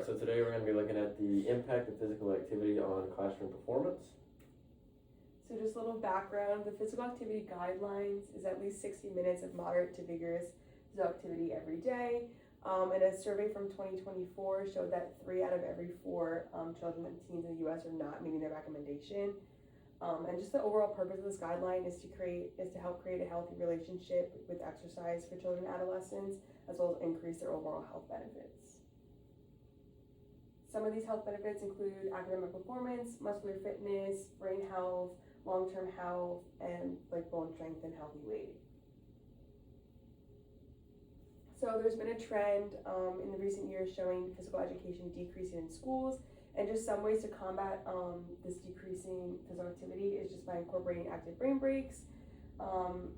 Alright, so today we're going to be looking at the impact of physical activity on classroom performance. So just a little background, the physical activity guidelines is at least 60 minutes of moderate to vigorous physical activity every day. And a survey from 2024 showed that 3 out of every 4 children and teens in the US are not meeting their recommendation. And just the overall purpose of this guideline is to help create a healthy relationship with exercise for children and adolescents, as well as increase their overall health benefits. Some of these health benefits include academic performance, muscular fitness, brain health, long-term health, and like bone strength and healthy weight. So there's been a trend in the recent years showing physical education decreasing in schools, and just some ways to combat this decreasing physical activity is just by incorporating active brain breaks,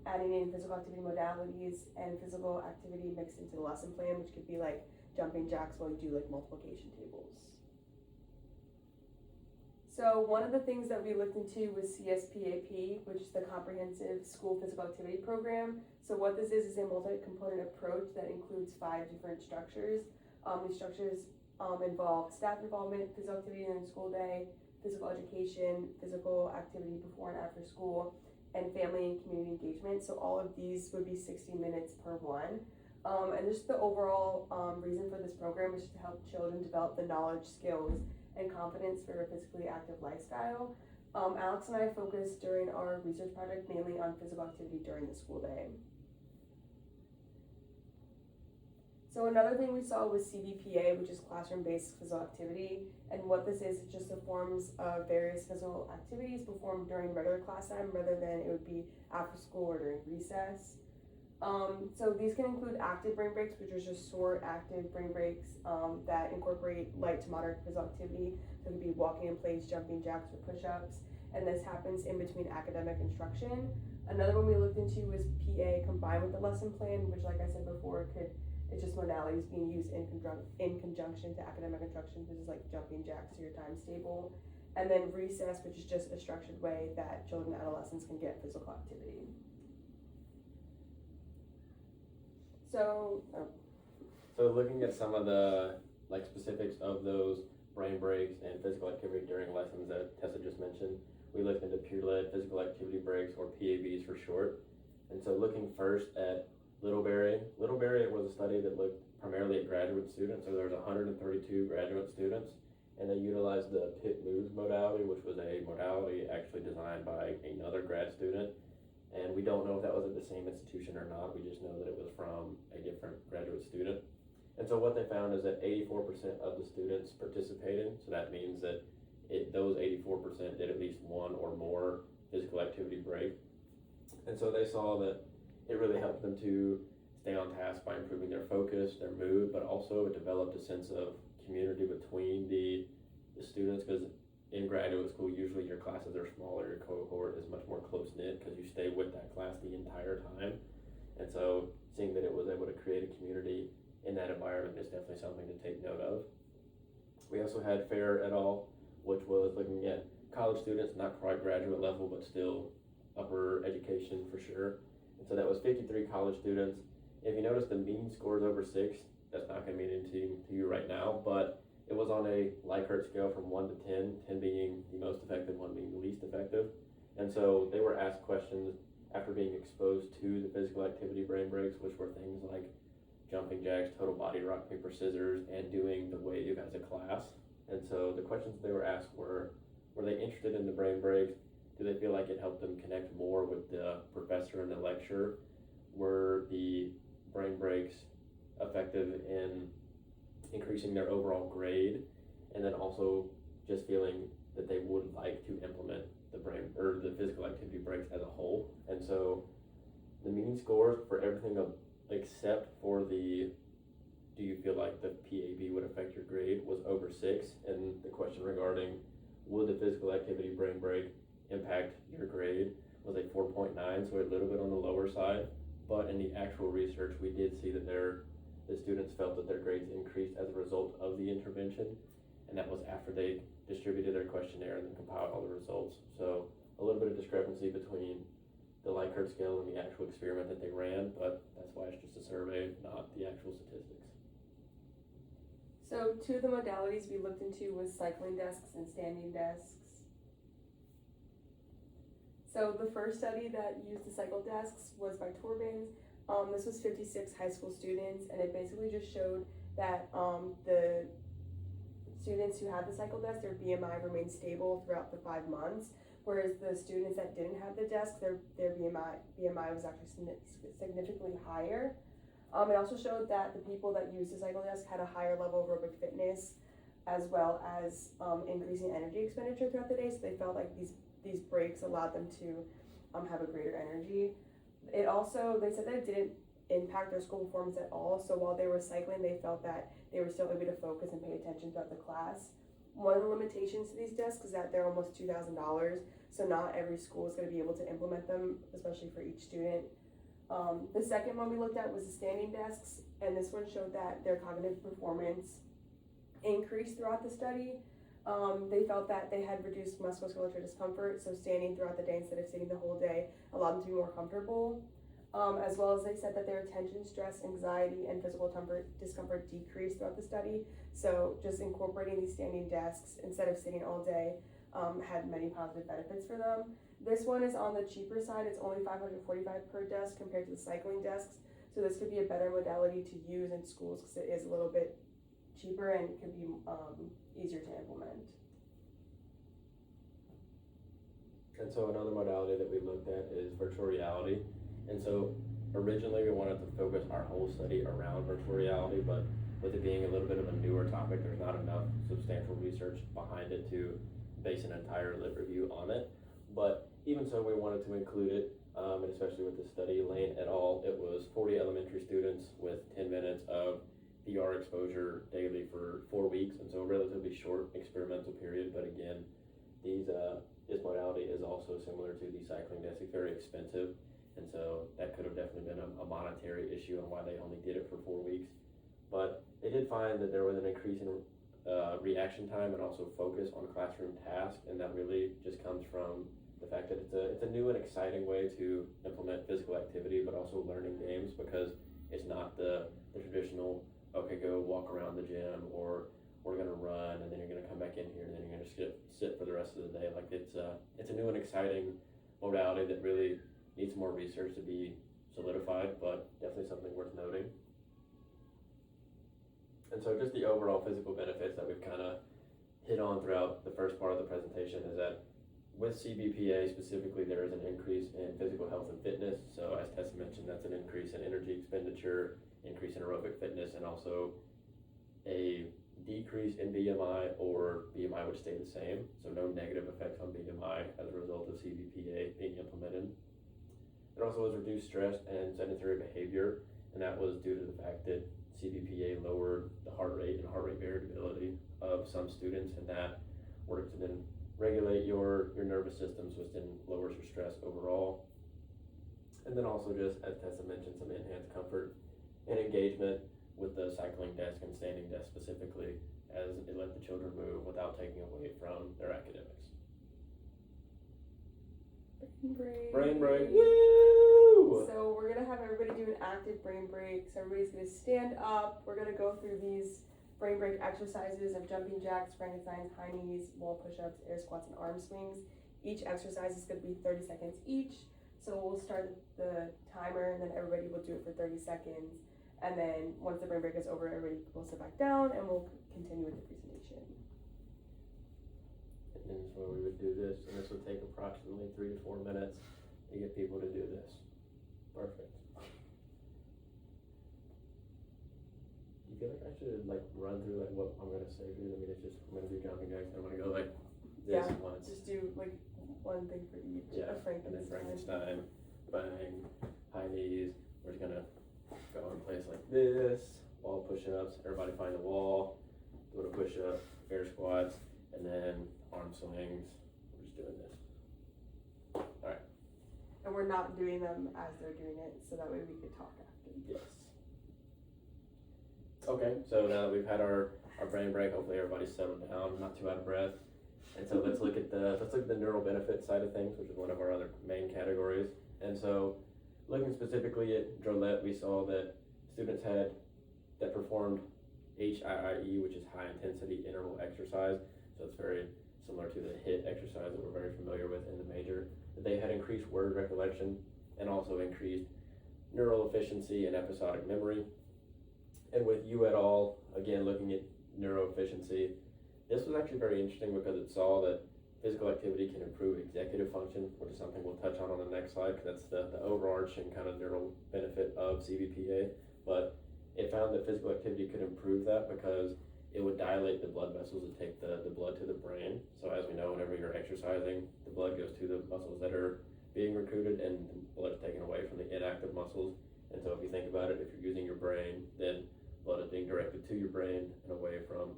adding in physical activity modalities, and physical activity mixed into the lesson plan, which could be like jumping jacks while you do like multiplication tables. So one of the things that we looked into was CSPAP, which is the Comprehensive School Physical Activity Program. So what this is a multi-component approach that includes 5 different structures. These structures involve staff involvement, physical activity in the school day, physical education, physical activity before and after school, and family and community engagement. So all of these would be 60 minutes per one. And just the overall reason for this program is to help children develop the knowledge, skills, and confidence for a physically active lifestyle. Alex and I focused during our research project mainly on physical activity during the school day. So another thing we saw was CBPA, which is classroom-based physical activity. And what this is just the forms of various physical activities performed during regular class time rather than it would be after school or during recess. So these can include active brain breaks, which are just short active brain breaks that incorporate light to moderate physical activity. So it could be walking in place, jumping jacks, or push-ups. And this happens in between academic instruction. Another one we looked into was PA combined with the lesson plan, which like I said before, it's just modalities being used in conjunction to academic instruction, which is like jumping jacks to your times table. And then recess, which is just a structured way that children and adolescents can get physical activity. So looking at some of the specifics of those brain breaks and physical activity during lessons that Tessa just mentioned, we looked into peer-led physical activity breaks, or PABs for short. And so looking first at Littleberry was a study that looked primarily at graduate students. So there was 132 graduate students, and they utilized the PIT Moves modality, which was a modality actually designed by another grad student. And we don't know if that was at the same institution or not. We just know that it was from a different graduate student. And so what they found is that 84% of the students participated. So that means that those 84% did at least one or more physical activity break. And so they saw that it really helped them to stay on task by improving their focus, their mood, but also it developed a sense of community between the students, because in graduate school, usually your classes are smaller, your cohort is much more close-knit because you stay with that class the entire time. And so seeing that it was able to create a community in that environment is definitely something to take note of. We also had Fair et al., which was looking at college students, not quite graduate level, but still upper education for sure. And so that was 53 college students. If you notice the mean score is over 6, that's not going to mean anything to you right now, but it was on a Likert scale from 1 to 10, 10 being the most effective, 1 being the least effective. And so they were asked questions after being exposed to the physical activity brain breaks, which were things like jumping jacks, total body rock, paper, scissors, and doing the wave as a class. And so the questions they were asked were they interested in the brain breaks? Do they feel like it helped them connect more with the professor in the lecture? Were the brain breaks effective in increasing their overall grade? And then also just feeling that they would like to implement the the physical activity breaks as a whole. And so the mean scores for everything except for the do you feel like the PAB would affect your grade was over 6, and the question regarding would the physical activity brain break impact your grade was a 4.9, so a little bit on the lower side. But in the actual research, we did see that the students felt that their grades increased as a result of the intervention, and that was after they distributed their questionnaire and then compiled all the results. So a little bit of discrepancy between the Likert scale and the actual experiment that they ran, but that's why it's just a survey, not the actual statistics. So two of the modalities we looked into was cycling desks and standing desks. So the first study that used the cycle desks was by Torbins. This was 56 high school students, and it basically just showed that the students who had the cycle desk, their BMI remained stable throughout the 5 months, whereas the students that didn't have the desk, their BMI was actually significantly higher. It also showed that the people that used the cycle desk had a higher level of aerobic fitness, as well as increasing energy expenditure throughout the day. So they felt like these breaks allowed them to have a greater energy. It also, they said that it didn't impact their school performance at all. So while they were cycling, they felt that they were still able to focus and pay attention throughout the class. One of the limitations to these desks is that they're almost $2,000. So not every school is going to be able to implement them, especially for each student. The second one we looked at was the standing desks, and this one showed that their cognitive performance increased throughout the study. They felt that they had reduced musculoskeletal discomfort, so standing throughout the day instead of sitting the whole day allowed them to be more comfortable. As well as they said that their attention, stress, anxiety, and physical discomfort decreased throughout the study. So just incorporating these standing desks instead of sitting all day had many positive benefits for them. This one is on the cheaper side. It's only $545 per desk compared to the cycling desks. So this could be a better modality to use in schools because it is a little bit cheaper and could be easier to implement. And so another modality that we looked at is virtual reality. And so originally we wanted to focus our whole study around virtual reality, but with it being a little bit of a newer topic, there's not enough substantial research behind it to base an entire lit review on it. But even so, we wanted to include it, and especially with the study, Lane et al., it was 40 elementary students with 10 minutes of VR exposure daily for 4 weeks, and so a relatively short experimental period. But again, this modality is also similar to the cycling desk. It's very expensive, and so that could have definitely been a monetary issue on why they only did it for 4 weeks. But they did find that there was an increase in reaction time and also focus on classroom tasks, and that really just comes from the fact that it's a new and exciting way to implement physical activity, but also learning games, because it's not the traditional, okay, go walk around the gym, or we're gonna run and then you're gonna come back in here and then you're gonna just sit for the rest of the day. Like it's a new and exciting modality that really needs more research to be solidified, but definitely something worth noting. And so just the overall physical benefits that we've kind of hit on throughout the first part of the presentation is that with CBPA specifically, there is an increase in physical health and fitness. So as Tessa mentioned, that's an increase in energy expenditure, increase in aerobic fitness, and also a decrease in BMI, or BMI would stay the same. So no negative effects on BMI as a result of CBPA being implemented. There also was reduced stress and sedentary behavior, and that was due to the fact that CBPA lowered the heart rate and heart rate variability of some students, and that worked to then regulate your nervous systems, which then lowers your stress overall. And then also, just as Tessa mentioned, some enhanced comfort and engagement with the cycling desk and standing desk specifically, as it let the children move without taking away from their academics. Brain break. Woo! So we're gonna have everybody do an active brain break. So everybody's gonna stand up. We're gonna go through these brain break exercises of jumping jacks, Frankenstein's, high knees, wall push-ups, air squats, and arm swings. Each exercise is gonna be 30 seconds each. So we'll start the timer, and then everybody will do it for 30 seconds. And then once the brain break is over, everybody will sit back down, and we'll continue with the presentation. And so we would do this, and this would take approximately 3 to 4 minutes to get people to do this. Perfect. You feel like I should run through what I'm gonna say, dude? I mean, it's just, I'm gonna do jumping jacks, and I'm gonna go this once. Just do one thing for each. Yeah, A Frankenstein. and then Frankenstein, bang, high knees. We're just gonna go in place like this, wall push-ups, everybody find the wall, doing a push-up, air squats, and then arm swings. We're just doing this. Alright. And we're not doing them as they're doing it, so that way we could talk after. Yes. Okay, so now that we've had our brain break, hopefully everybody's settled down, not too out of breath. And so let's look at the neural benefit side of things, which is one of our other main categories. And so looking specifically at Drolet, we saw that students that performed HIIE, which is high intensity interval exercise. So it's very similar to the HIIT exercise that we're very familiar with in the major. They had increased word recollection and also increased neural efficiency and episodic memory. And with you et al., again, looking at neuro efficiency, this was actually very interesting because it saw that physical activity can improve executive function, which is something we'll touch on the next slide, because that's the overarching kind of neural benefit of CBPA. But it found that physical activity could improve that because it would dilate the blood vessels and take the blood to the brain. So as we know, whenever you're exercising, the blood goes to the muscles that are being recruited and the blood is taken away from the inactive muscles. And so if you think about it, if you're using your brain, then blood is being directed to your brain and away from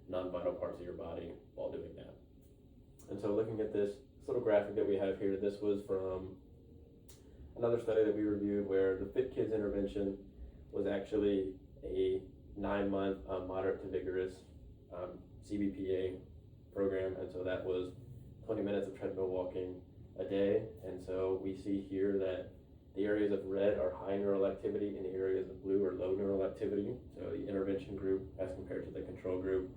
non-vital parts of your body while doing that. And so looking at this little graphic that we have here, this was from another study that we reviewed where the Fit Kids intervention was actually a 9-month moderate to vigorous CBPA program. And so that was 20 minutes of treadmill walking a day. And so we see here that the areas of red are high neural activity and the areas of blue are low neural activity. So the intervention group as compared to the control group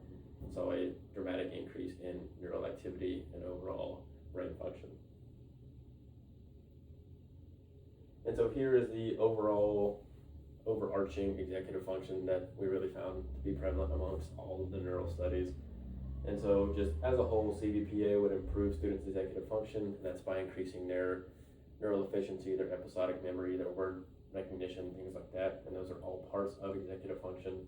saw a dramatic increase in neural activity and overall brain function. And so here is the overarching executive function that we really found to be prevalent amongst all of the neural studies. And so just as a whole, CBPA would improve students' executive function, and that's by increasing their neural efficiency, their episodic memory, their word recognition, things like that. And those are all parts of executive function.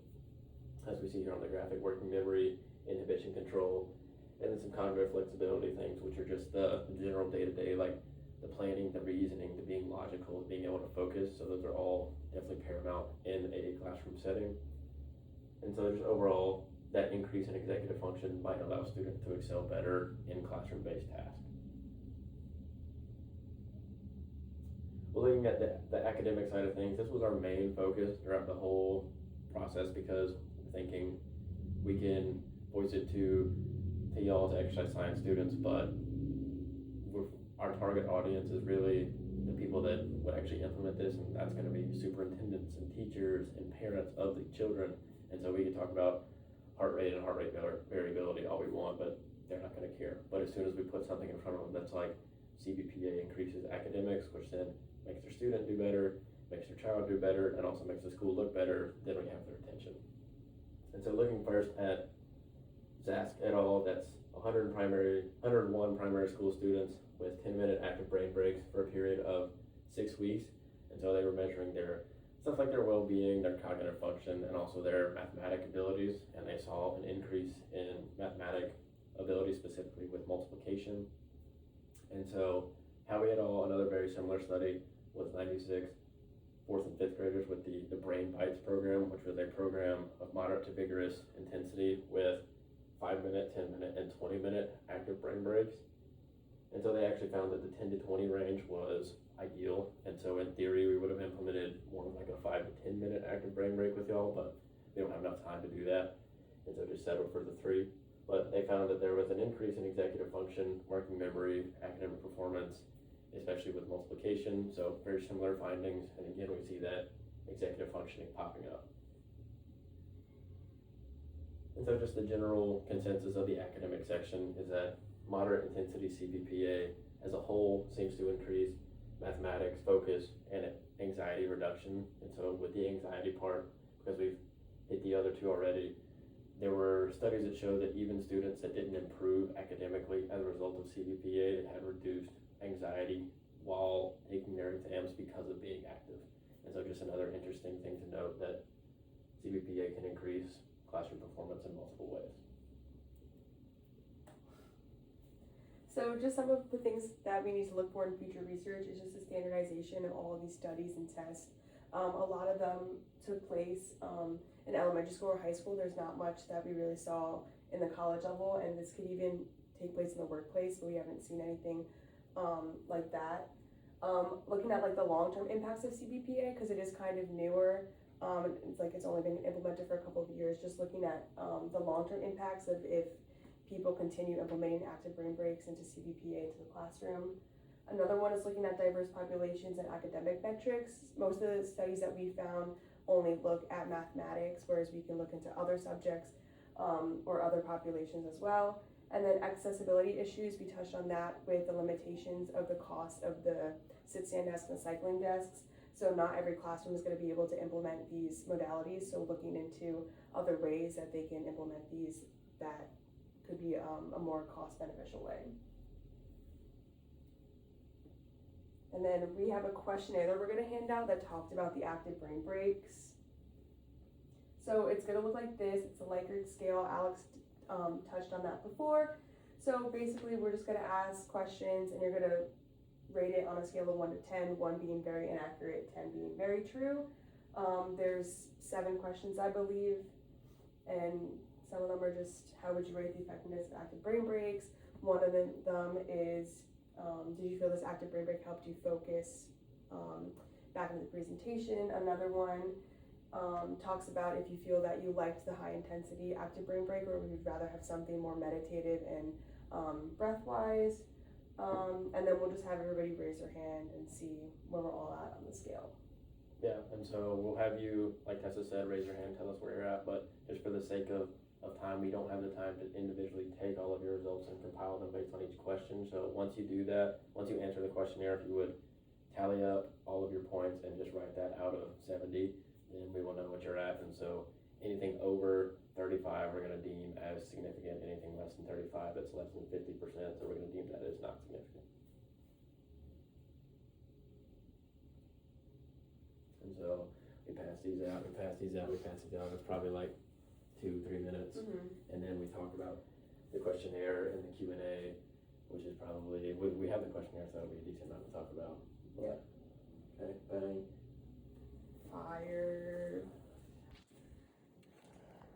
As we see here on the graphic, working memory, inhibition control, and then some cognitive flexibility things, which are just the general day-to-day, like the planning, the reasoning, the being logical, being able to focus. So those are all definitely paramount in a classroom setting. And so just overall, that increase in executive function might allow students to excel better in classroom-based tasks. Well, looking at the academic side of things, this was our main focus throughout the whole process because we're thinking we can voice it to y'all as exercise science students, but our target audience is really the people that would actually implement this, and that's going to be superintendents and teachers and parents of the children. And so we can talk about heart rate and heart rate variability all we want, but they're not going to care. But as soon as we put something in front of them that's like CBPA increases academics, which then makes their student do better, makes their child do better, and also makes the school look better, then we have their attention. And so looking first at Zask et al., that's 101 primary school students with 10-minute active brain breaks for a period of 6 weeks. And so they were measuring their stuff like their well-being, their cognitive function, and also their mathematic abilities. And they saw an increase in mathematic ability, specifically with multiplication. And so Howie et al., another very similar study, was 96 4th and 5th graders with the Brain Bites program, which was a program of moderate to vigorous intensity with 5-minute, 10-minute, and 20-minute active brain breaks. And so they actually found that the 10 to 20 range was ideal. And so in theory, we would have implemented more like a 5 to 10-minute active brain break with y'all, but we don't have enough time to do that. And so just settled for the 3. But they found that there was an increase in executive function, working memory, academic performance, especially with multiplication. So very similar findings. And again, we see that executive functioning popping up. And so just the general consensus of the academic section is that moderate intensity CBPA as a whole seems to increase mathematics, focus, and anxiety reduction. And so with the anxiety part, because we've hit the other two already, there were studies that showed that even students that didn't improve academically as a result of CBPA had reduced anxiety while taking their exams because of being active. And so just another interesting thing to note that CBPA can increase classroom performance in multiple ways. So just some of the things that we need to look for in future research is just the standardization of all of these studies and tests. A lot of them took place in elementary school or high school. There's not much that we really saw in the college level, and this could even take place in the workplace, but we haven't seen anything like that. Looking at like the long-term impacts of CBPA, because it is kind of newer, it's like it's only been implemented for a couple of years, just looking at the long-term impacts of if people continue implementing active brain breaks into CBPA into the classroom. Another one is looking at diverse populations and academic metrics. Most of the studies that we found only look at mathematics, whereas we can look into other subjects or other populations as well. And then accessibility issues, we touched on that with the limitations of the cost of the sit-stand desks and cycling desks. So not every classroom is going to be able to implement these modalities. So looking into other ways that they can implement these that could be a more cost beneficial way. And then we have a questionnaire that we're going to hand out that talked about the active brain breaks. So it's going to look like this. It's a Likert scale. Alex touched on that before. So basically we're just going to ask questions and you're going to rate it on a scale of 1 to 10, 1 being very inaccurate, 10 being very true. There's 7 questions, I believe, and some of them are just how would you rate the effectiveness of active brain breaks. One of them is did you feel this active brain break helped you focus back in the presentation? Another one talks about if you feel that you liked the high intensity active brain break or you'd rather have something more meditative and breath-wise. And then we'll just have everybody raise their hand and see where we're all at on the scale. Yeah, and so we'll have you, like Tessa said, raise your hand, tell us where you're at, but just for the sake of time, we don't have the time to individually take all of your results and compile them based on each question. So once you do that, once you answer the questionnaire, if you would tally up all of your points and just write that out of 70, then we will know what you're at. And so anything over 35 we're going to deem as significant, anything less than 35 that's less than 50%, so we're going to deem that as not significant. And so we pass these out, it's probably like 2-3 minutes. And then we talk about the questionnaire and the Q&A, which is probably, we have the questionnaire, so that'll be a decent amount to talk about. Yeah. Okay, bang. Fire.